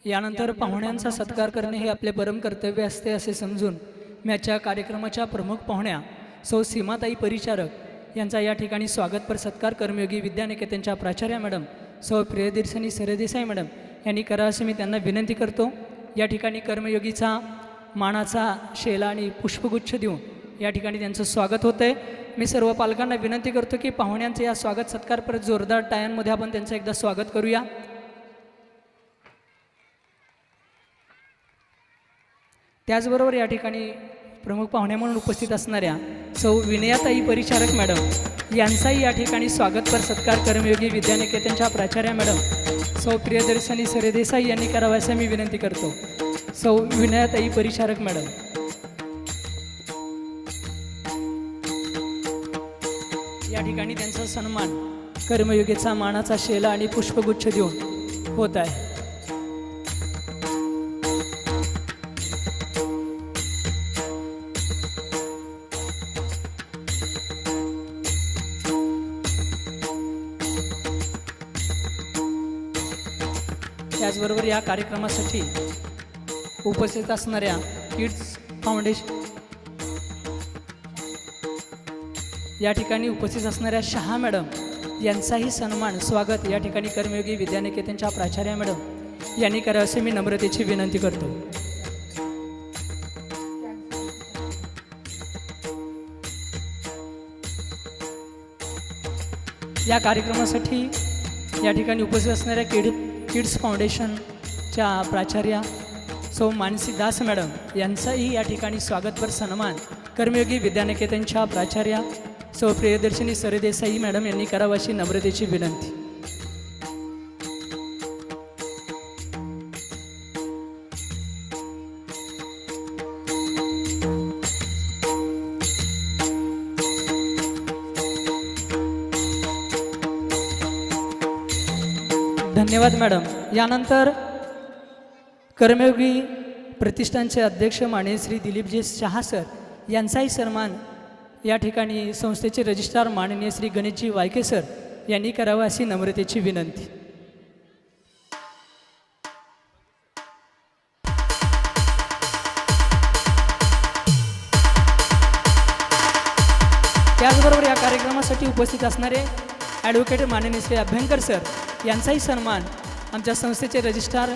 यानंतर पाहुण्यांचा सत्कार करणे हे आपले परम कर्तव्य असते असे समजून मी आजच्या कार्यक्रमाच्या प्रमुख पाहुण्या सौ सीमाताई परिचारक यांचा या ठिकाणी स्वागतपर सत्कार कर्मयोगी विद्यानिकेतनच्या प्राचार्या मॅडम सौ प्रियदर्शनी सरदेसाई मॅडम यांनी करावं असे मी त्यांना विनंती करतो। या ठिकाणी कर्मयोगीचा मानाचा शेला आणि पुष्पगुच्छ देऊन या ठिकाणी त्यांचं स्वागत होतं आहे। मी सर्व पालकांना विनंती करतो की पाहुण्यांचे या स्वागत सत्कार परत जोरदार टाळ्यांमध्ये आपण त्यांचं एकदा स्वागत करूया। त्याचबरोबर या ठिकाणी प्रमुख पाहुण्या म्हणून उपस्थित असणाऱ्या सौ विनयाताई परिचारक मॅडम यांचाही या ठिकाणी स्वागतपर सत्कार कर्मयोगी विद्यानिकेतनच्या प्राचार्या मॅडम सौ प्रियदर्शनी सरदेसाई यांनी करावा असे मी विनंती करतो। सौ विनयाताई परिचारक मॅडम। या ठिकाणी त्यांचा सन्मान कर्मयोगीचा मानाचा शेला आणि पुष्पगुच्छ देऊन होत आहे। त्याचबरोबर या कार्यक्रमासाठी उपस्थित असणाऱ्या किड्स फाउंडेशन या ठिकाणी उपस्थित असणाऱ्या शहा मॅडम यांचाही सन्मान स्वागत या ठिकाणी कर्मयोगी विद्यानिकेतनच्या प्राचार्या मॅडम यांनी करावे असे मी नम्रतेची विनंती करतो। या कार्यक्रमासाठी या ठिकाणी उपस्थित असणाऱ्या किड्स फाउंडेशनच्या प्राचार्या सौ मानसी दास मॅडम यांचाही या ठिकाणी स्वागतपर सन्मान कर्मयोगी विद्यानिकेतनच्या प्राचार्या सौ प्रियदर्शनी सरदेसाई मॅडम यांनी करावा अशी नम्रतेची विनंती। धन्यवाद मॅडम। यानंतर कर्मयोगी प्रतिष्ठानचे अध्यक्ष माननीय श्री दिलीपजी शहा सर यांचाही सन्मान या ठिकाणी संस्थेचे रजिस्ट्रार माननीय श्री गणेशजी वायके सर यांनी करावा अशी नम्रतेची विनंती। त्याचबरोबर या कार्यक्रमासाठी उपस्थित असणारे ॲडव्होकेट माननीय श्री अभ्यंकर सर यांचाही सन्मान आमच्या संस्थेचे रजिस्ट्रार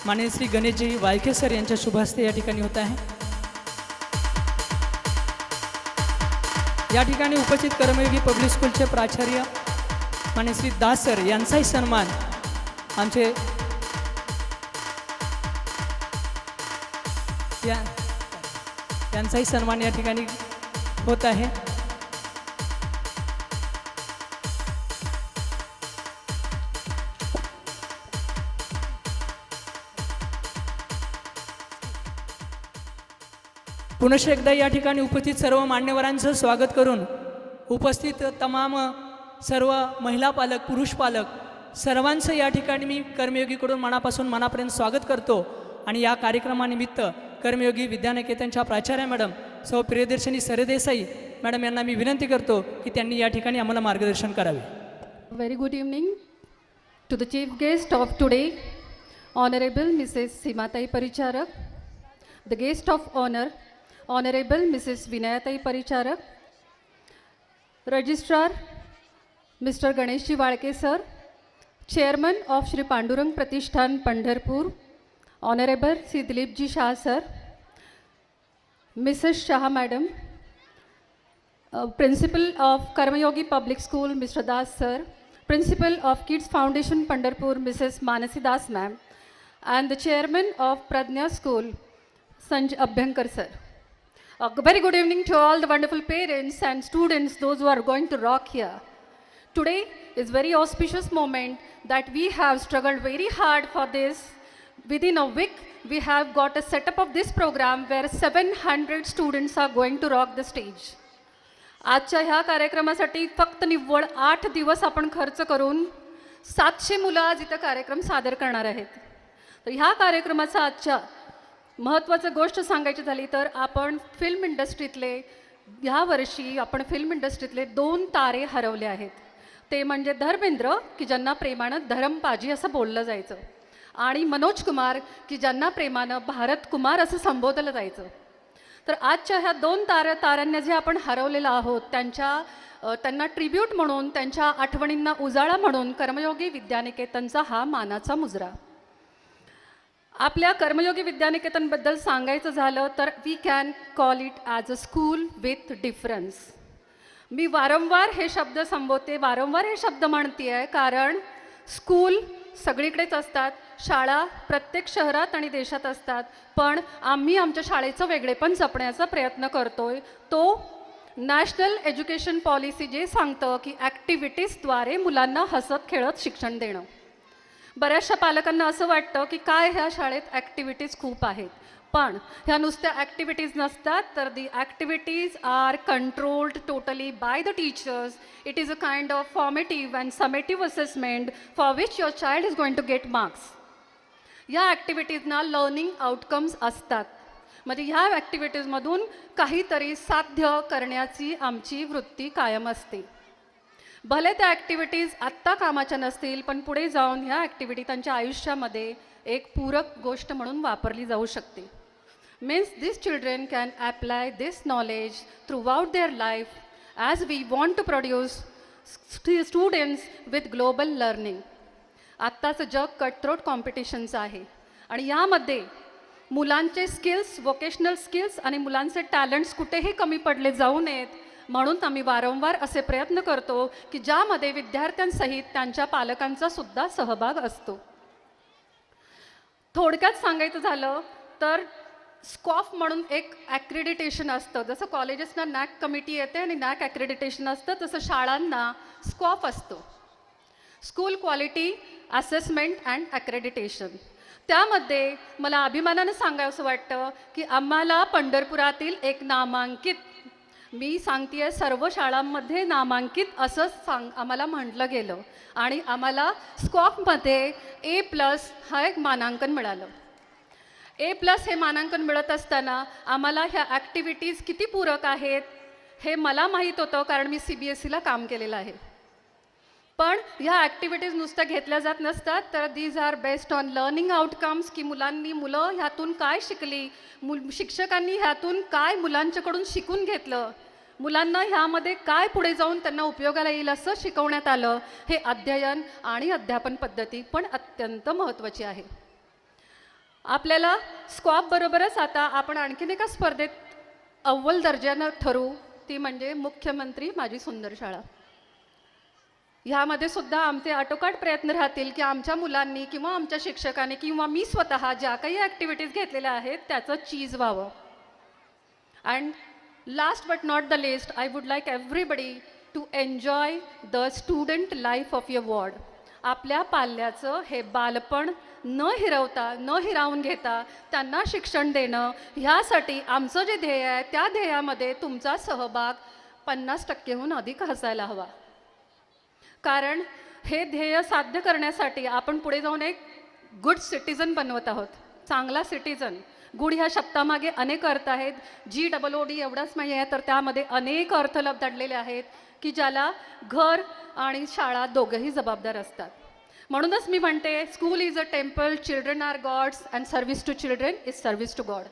माननीय श्री गणेशजी वायके सर यांच्या शुभ हस्ते या ठिकाणी होत आहे। या ठिकाणी उपस्थित कर्मयोगी पब्लिक स्कूलचे प्राचार्य माननीय श्री दास सर यांचाही सन्मान आमचे यांचाही सन्मान या ठिकाणी होत आहे। पुनश्च एकदा या ठिकाणी उपस्थित सर्व मान्यवरांचं स्वागत करून उपस्थित तमाम सर्व महिला पालक पुरुष पालक सर्वांचं या ठिकाणी मी कर्मयोगीकडून मनापर्यंत स्वागत करतो। आणि या कार्यक्रमानिमित्त कर्मयोगी विद्यानिकेतनच्या प्राचार्या मॅडम सौ प्रियदर्शनी सरदेसाई मॅडम यांना मी विनंती करतो की त्यांनी या ठिकाणी आम्हाला मार्गदर्शन करावे। Very good evening to the chief guest of today honourable Mrs Seematai Paricharak, the guest of honour Honorable Mrs. Vinayatai Paricharak, Registrar Mr. Ganeshji Walke Sir, Chairman of Shri Pandurang Pratishthan Pandharpur, Honorable Sri Dilipji Shah Sir, Mrs. Shah Madam, Principal of Karmayogi Public School Mr. Das Sir, Principal of Kids Foundation Pandharpur Mrs. Manasi Das Ma'am, and the Chairman of Pradnya School Sanjay Abhyankar Sir. A very good evening to all the wonderful parents and students, those who are going to rock here. Today is very auspicious moment that we have struggled very hard for this. Within a week, we have got a setup of this program where 700 students are going to rock the stage. आजच्या ह्या कार्यक्रमासाठी फक्त निव्वळ 8 दिवस आपण खर्च करून 700 मुलं आज इथं कार्यक्रम सादर करणार आहेत। तर ह्या कार्यक्रमाचा आजच्या महत्त्वाची गोष्ट सांगायची झाली तर आपण फिल्म इंडस्ट्रीतले ह्या वर्षी आपण फिल्म इंडस्ट्रीतले 2 तारे हरवले आहेत। ते म्हणजे धर्मेंद्र की ज्यांना प्रेमानं धरमपाजी असं बोललं जायचं, आणि मनोज कुमार की ज्यांना प्रेमानं भारत कुमार असं संबोधलं जायचं. तर आजच्या ह्या दोन ताऱ्यांना जे आपण हरवलेलं आहोत त्यांना ट्रिब्यूट म्हणून, त्यांच्या आठवणींना उजाळा म्हणून कर्मयोगी विद्यानिकेतनचा हा मानाचा मुजरा. आपल्या कर्मयोगी विद्यानिकेतनबद्दल सांगायचं झालं तर we can call it as a school with difference. मी वारंवार हे शब्द संबोधते, वारंवार हे शब्द म्हणते आहे, कारण स्कूल सगळीकडेच असतात, शाळा प्रत्येक शहरात आणि देशात असतात, पण आम्ही आमच्या शाळेचं वेगळेपण जपण्याचा प्रयत्न करतोय. तो नॅशनल एज्युकेशन पॉलिसी जे सांगतं की ॲक्टिव्हिटीजद्वारे मुलांना हसत खेळत शिक्षण देणं. बऱ्याचशा पालकांना असं वाटतं की काय ह्या शाळेत ॲक्टिव्हिटीज खूप आहेत, पण ह्या नुसत्या ॲक्टिव्हिटीज नसतात, तर the activities are controlled totally by the teachers. It is a kind of formative and summative assessment for which your child is going to get marks. या ॲक्टिव्हिटीजना लर्निंग आउटकम्स असतात, म्हणजे ह्या ॲक्टिव्हिटीजमधून काहीतरी साध्य करण्याची आमची वृत्ती कायम असते. भले त्या ॲक्टिव्हिटीज आत्ता कामाच्या नसतील, पण पुढे जाऊन ह्या ॲक्टिव्हिटी त्यांच्या आयुष्यामध्ये एक पूरक गोष्ट म्हणून वापरली जाऊ शकते. Means this children can apply this knowledge throughout their life as we want to produce students with global learning. आत्ताचं जग कटथ्रोट कॉम्पिटिशनचं आहे आणि यामध्ये मुलांचे स्किल्स, वोकेशनल स्किल्स आणि मुलांचे टॅलेंट्स कुठेही कमी पडले जाऊ नयेत, म्हणून आम्ही वारंवार असे प्रयत्न करतो की ज्यामध्ये विद्यार्थ्यांसहित त्यांच्या पालकांचा सुद्धा सहभाग असतो. थोडक्यात सांगायचं झालं तर स्कॉफ म्हणून एक ॲक्रेडिटेशन असतं. जसं कॉलेजेसना नॅक कमिटी येते आणि नॅक ॲक्रेडिटेशन असतं, तसं शाळांना स्कॉफ असतो, school quality assessment and accreditation. त्यामध्ये मला अभिमानानं सांगावंसं वाटतं की आम्हाला पंढरपुरातील एक नामांकित, मी सांगते सर्व शाळांमध्ये नामांकित असंच आम्हाला म्हटलं गेलं आणि आम्हाला स्कॉफमध्ये A+ हा एक मानांकन मिळालं. A+ हे मानांकन मिळत असताना आम्हाला ह्या ॲक्टिव्हिटीज किती पूरक आहेत हे मला माहीत होतं, कारण मी CBSEला काम केलेलं आहे. पण ह्या ॲक्टिव्हिटीज नुसत्या घेतल्या जात नसतात, तर these are based on learning outcomes, की मुलं ह्यातून काय शिकली, शिक्षकांनी ह्यातून काय मुलांच्याकडून शिकून घेतलं, मुलांना ह्यामध्ये काय पुढे जाऊन त्यांना उपयोगाला येईल असं शिकवण्यात आलं. हे अध्ययन आणि अध्यापन पद्धती पण अत्यंत महत्त्वाची आहे. आपल्याला स्कॉपबरोबरच आता आपण आणखीन एका स्पर्धेत अव्वल दर्जानं ठरवू, ती म्हणजे मुख्यमंत्री माझी सुंदर शाळा. ह्यामध्ये सुद्धा आमचे आटोकाट प्रयत्न राहतील की आमच्या मुलांनी किंवा आमच्या शिक्षकांनी किंवा मी स्वतः ज्या काही ॲक्टिव्हिटीज घेतलेल्या आहेत त्याचं चीज व्हावं. And last but not the least, I would like everybody to enjoy the student life of your ward. आपल्या पाल्याचं हे बालपण न हिरावून घेता त्यांना शिक्षण देणं, ह्यासाठी आमचं जे ध्येय आहे त्या ध्येयामध्ये तुमचा सहभाग 50%हून अधिक असायला हवा. कारण हे ध्येय साध्य करण्यासाठी आपण पुढे जाऊन एक गुड सिटिझन बनवत आहोत. चांगला सिटिझन, गुड ह्या शब्दामागे अनेक अर्थ आहेत. GOOD एवढंच नाही आहे, तर त्यामध्ये अनेक अर्थ दडलेले आहेत की ज्याला घर आणि शाळा दोघंही जबाबदार असतात. म्हणूनच मी म्हणते school is a temple, children are gods and service to children is service to god.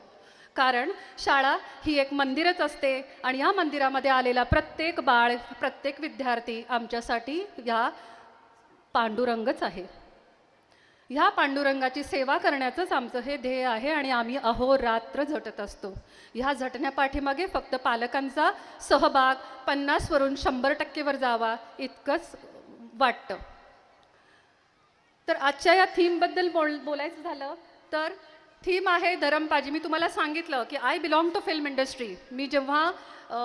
कारण शाळा ही एक मंदिरच असते आणि या मंदिरामध्ये आलेला प्रत्येक बाळ, प्रत्येक विद्यार्थी आमच्यासाठी ह्या पांडुरंगच आहे. ह्या पांडुरंगाची सेवा करण्याचंच आमचं हे ध्येय आहे आणि आम्ही अहोरात्र झटत असतो. ह्या झटण्यापाठीमागे फक्त पालकांचा सहभाग 50वरून 100%वर जावा इतकंच वाटतं. तर आजच्या या थीमबद्दल बोलायचं झालं तर थीम आहे धरमपाजी. मी तुम्हाला सांगितलं की I belong to film industry. मी जेव्हा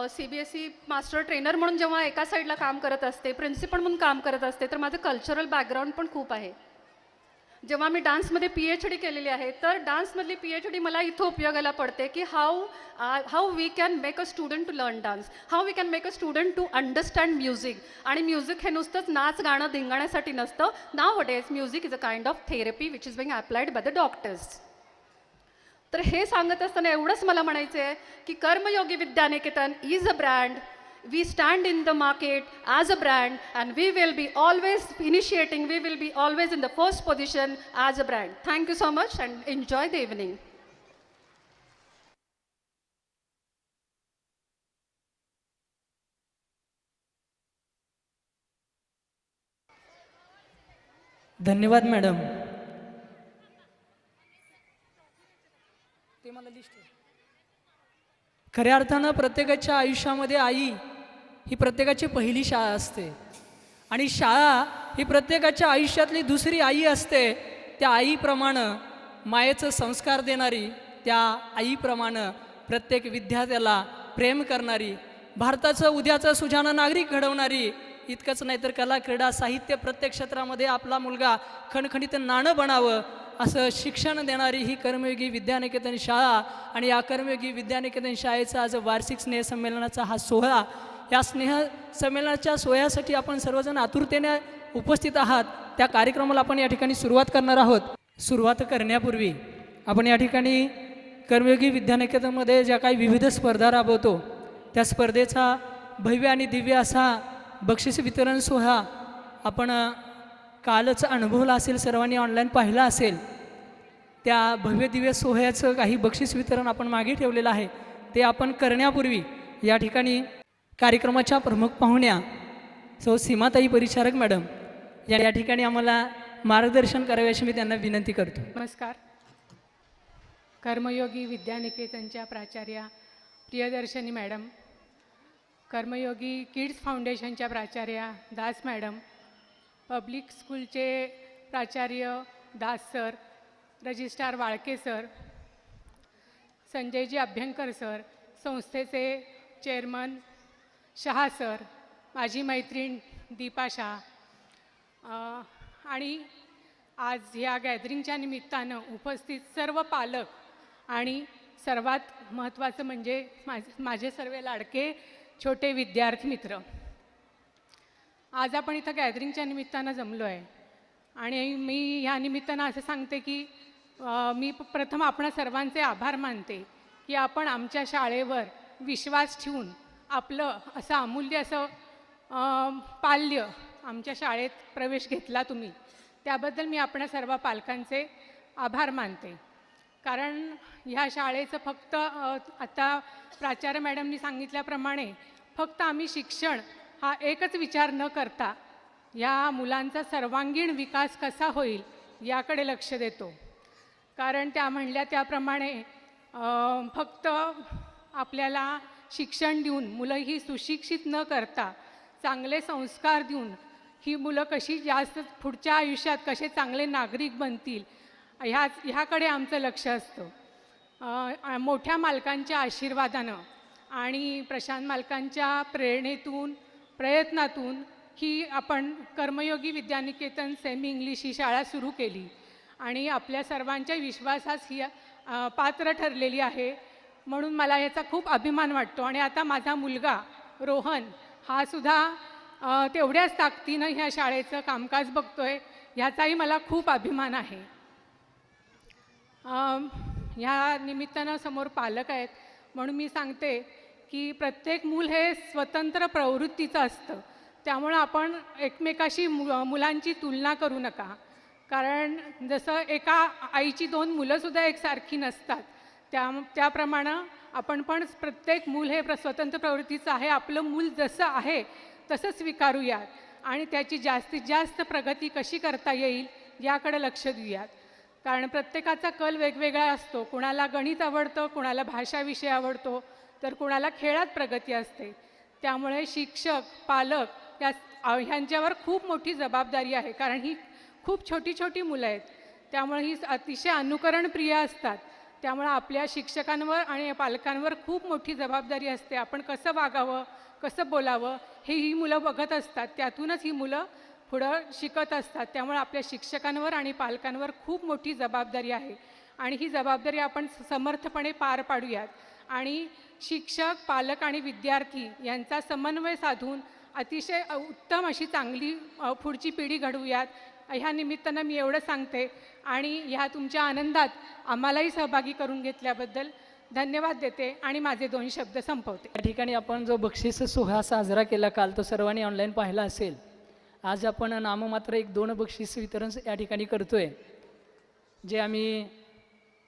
CBSE मास्टर ट्रेनर म्हणून जेव्हा एका साईडला काम करत असते, प्रिन्सिपल म्हणून काम करत असते, तर माझं कल्चरल बॅकग्राऊंड पण खूप आहे. जेव्हा मी डान्समध्ये PhD केलेली आहे, तर डान्समधली PhD मला इथं उपयोगाला पडते की how we can make a student to learn dance, how we can make a student to understand music. आणि म्युझिक हे नुसतंच नाच गाणं धिंगाण्यासाठी नसतं. Nowadays music is a kind of therapy which is being applied by the doctors. तर हे सांगत असताना एवढंच मला म्हणायचं आहे की Karmayogi Vidyaniketan is a brand, We stand in the market as a brand, and we will be always initiating, we will be always in the first position as a brand. Thank you so much and enjoy the evening. धन्यवाद madam. ते मला list खऱ्या अर्थानं प्रत्येकाच्या आयुष्यामध्ये आई ही प्रत्येकाची पहिली शाळा असते आणि शाळा ही प्रत्येकाच्या आयुष्यातली दुसरी आई असते. त्या आईप्रमाणे मायेचं संस्कार देणारी, त्या आईप्रमाणे प्रत्येक विद्यार्थ्याला प्रेम करणारी, भारताचं उद्याचं सुजाण नागरिक घडवणारी, इतकंच नाही तर कला, क्रीडा, साहित्य प्रत्येक क्षेत्रामध्ये आपला मुलगा खणखणीत नाणं बनावं असं शिक्षण देणारी ही कर्मयोगी विद्यानिकेतन शाळा. आणि या कर्मयोगी विद्यानिकेतन शाळेचा आज वार्षिक स्नेहसंमेलनाचा हा सोहळा, या स्नेहसंमेलनाच्या सोहळ्यासाठी आपण सर्वजण आतुरतेने उपस्थित आहात. त्या कार्यक्रमाला आपण या ठिकाणी सुरुवात करणार आहोत. सुरुवात करण्यापूर्वी आपण या ठिकाणी कर्मयोगी विद्यानिकेतनमध्ये ज्या काही विविध स्पर्धा राबवतो त्या स्पर्धेचा भव्य आणि दिव्य असा बक्षीस वितरण सोहळा आपण कालच अनुभवला असेल, सर्वांनी ऑनलाईन पाहिला असेल. त्या भव्य दिव्य सोहळ्याचं काही बक्षीस वितरण आपण मागे ठेवलेलं आहे. ते आपण करण्यापूर्वी या ठिकाणी कार्यक्रमाच्या प्रमुख पाहुण्या सौ सीमाताई परिचारक मॅडम या ठिकाणी आम्हाला मार्गदर्शन करावे अशी मी त्यांना विनंती करतो. नमस्कार. कर्मयोगी विद्यानिकेतनच्या प्राचार्या प्रियदर्शनी मॅडम, कर्मयोगी किड्स फाउंडेशनच्या प्राचार्या दास मॅडम, पब्लिक स्कूलचे प्राचार्य Das sir, registrar Walke sir, Sanjayji Abhyankar sir, संस्थेचे चेअरमन शहा सर, माझी मैत्रीण दीपा शाह, आणि आज या गॅदरिंगच्या निमित्तानं उपस्थित सर्व पालक आणि सर्वात महत्त्वाचं म्हणजे माझे सर्व लाडके छोटे विद्यार्थी मित्र. आज आपण इथं गॅदरिंगच्या निमित्तानं जमलो आहे आणि मी ह्या निमित्तानं असं सांगते की मी प्रथम आपणा सर्वांचे आभार मानते की आपण आमच्या शाळेवर विश्वास ठेवून आपलं असं अमूल्य असं पाल्य आमच्या शाळेत प्रवेश घेतला तुम्ही. त्याबद्दल मी आपणा सर्व पालकांचे आभार मानते. कारण ह्या शाळेचं फक्त आता प्राचार्य मॅडमनी सांगितल्याप्रमाणे फक्त आम्ही शिक्षण हा एकच विचार न करता या मुलांचा सर्वांगीण विकास कसा होईल याकडे लक्ष देतो. कारण त्या म्हणल्या त्याप्रमाणे फक्त आपल्याला शिक्षण देऊन मुलं ही सुशिक्षित न करता चांगले संस्कार देऊन ही मुलं कशी जास्त पुढच्या आयुष्यात कसे चांगले नागरिक बनतील ह्याकडे आमचं लक्ष असतं. मोठ्या मालकांच्या आशीर्वादानं आणि प्रशांत मालकांच्या प्रेरणेतून प्रयत्नातून ही आपण कर्मयोगी विद्यानिकेतन सेमी इंग्लिश ही शाळा सुरू केली आणि आपल्या सर्वांच्या विश्वासास ही पात्र ठरलेली आहे. म्हणून मला याचा खूप अभिमान वाटतो. आणि आता माझा मुलगा रोहन हा सुद्धा तेवढ्याच ताकदीनं ह्या शाळेचं कामकाज बघतोय, ह्याचाही मला खूप अभिमान आहे. ह्या निमित्तानं समोर पालक आहेत म्हणून मी सांगते की प्रत्येक मूल हे स्वतंत्र प्रवृत्तीचं असतं. त्यामुळं आपण एकमेकाशी मुलांची तुलना करू नका. कारण जसं एका आईची दोन मुलंसुद्धा एकसारखी नसतात त्याप्रमाणे आपण पण प्रत्येक मूल हे स्वतंत्र प्रवृत्तीचं आहे. आपलं मूल जसं आहे तसं स्वीकारूयात आणि त्याची जास्तीत जास्त प्रगती कशी करता येईल याकडे लक्ष देऊयात. कारण प्रत्येकाचा कल वेगवेगळा असतो. कुणाला गणित आवडतं, कुणाला भाषा विषय आवडतो, तर कुणाला खेळात प्रगती असते. त्यामुळे शिक्षक, पालक ह्यांच्यावर खूप मोठी जबाबदारी आहे. कारण ही खूप छोटी छोटी मुलं आहेत, त्यामुळे ही अतिशय अनुकरणप्रिय असतात. त्यामुळे आपल्या शिक्षकांवर आणि पालकांवर खूप मोठी जबाबदारी असते. आपण कसं वागावं, कसं बोलावं हे ही मुलं बघत असतात. त्यातूनच ही मुलं पुढं शिकत असतात. त्यामुळे आपल्या शिक्षकांवर आणि पालकांवर खूप मोठी जबाबदारी आहे आणि ही जबाबदारी आपण समर्थपणे पार पाडूयात. आणि शिक्षक, पालक आणि विद्यार्थी यांचा समन्वय साधून अतिशय उत्तम अशी चांगली पुढची पिढी घडवूयात. ह्या निमित्तानं मी एवढं सांगते आणि ह्या तुमच्या आनंदात आम्हालाही सहभागी करून घेतल्याबद्दल धन्यवाद देते आणि माझे 2 शब्द संपवते. या ठिकाणी आपण जो बक्षीस सोहळा साजरा केला काल, तो सर्वांनी ऑनलाईन पाहिला असेल. आज आपण नाममात्र 1-2 बक्षीस वितरण या ठिकाणी करतोय, जे आम्ही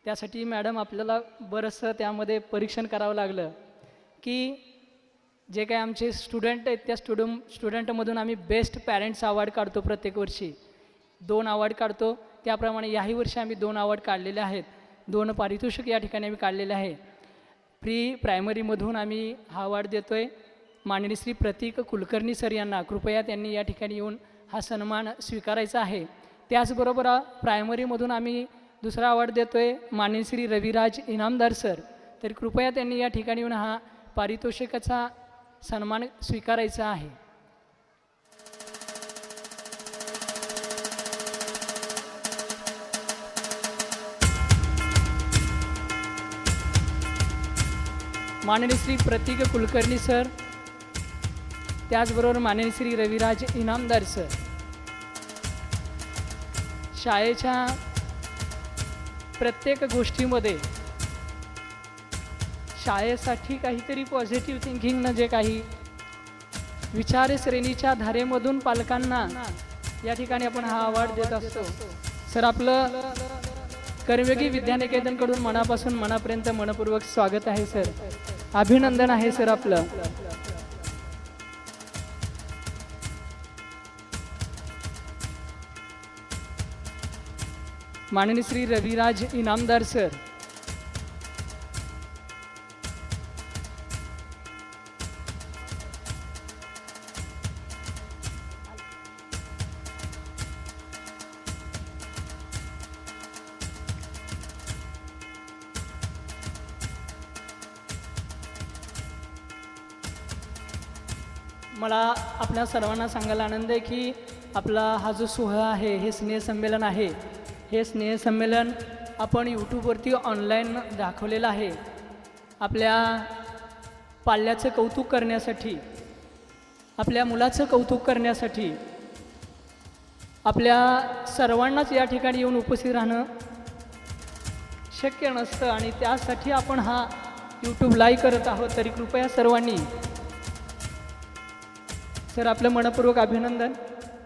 त्यासाठी मॅडम आपल्याला बरंचसं त्यामध्ये परीक्षण करावं लागलं की जे काय आमचे स्टुडंट आहेत त्या स्टुडंटमधून आम्ही बेस्ट पॅरेंट्स अवॉर्ड काढतो. प्रत्येक वर्षी 2 अवॉर्ड काढतो. त्याप्रमाणे याही वर्षी आम्ही 2 अवॉर्ड काढलेले आहेत. 2 पारितोषिक या ठिकाणी आम्ही काढलेले आहे. प्री प्रायमरीमधून आम्ही हा अवॉर्ड देतो आहे. माननीय श्री प्रतीक कुलकर्णी सर यांना कृपया त्यांनी या ठिकाणी येऊन हा सन्मान स्वीकारायचा आहे. त्याचबरोबर प्रायमरीमधून आम्ही दुसरा अवॉर्ड देतो आहे माननीय श्री रविराज इनामदार सर. तर कृपया त्यांनी या ठिकाणी येऊन हा पारितोषिकाचा सन्मान स्वीकारायचा आहे. माननीय श्री प्रतीक कुलकर्णी सर, त्याचबरोबर माननीय श्री रविराज इनामदार सर. शाळेच्या प्रत्येक गोष्टीमध्ये शाळेसाठी काहीतरी पॉझिटिव्ह थिंकिंगनं जे काही विचारश्रेणीच्या धारेमधून पालकांना या ठिकाणी आपण हा अवॉर्ड देत असतो. सर, आपलं कर्मयोगी विद्यानिकेतनकडून मनापासून मनापर्यंत मनपूर्वक स्वागत आहे सर. अभिनंदन आहे सर आपलं. माननीय श्री रविराज इनामदार सर. मला आपल्या सर्वांना सांगायला आनंद आहे की आपला हा जो सोहळा आहे, हे स्नेहसंमेलन आहे, हे स्नेहसंमेलन आपण यूट्यूबवरती ऑनलाईन दाखवलेलं आहे. आपल्या पाल्याचं कौतुक करण्यासाठी, आपल्या मुलाचं कौतुक करण्यासाठी आपल्या सर्वांनाच या ठिकाणी येऊन उपस्थित राहणं शक्य नसतं आणि त्यासाठी आपण हा यूट्यूब लाईव्ह करत आहोत. तरी कृपया सर्वांनी सर आपलं मनपूर्वक अभिनंदन.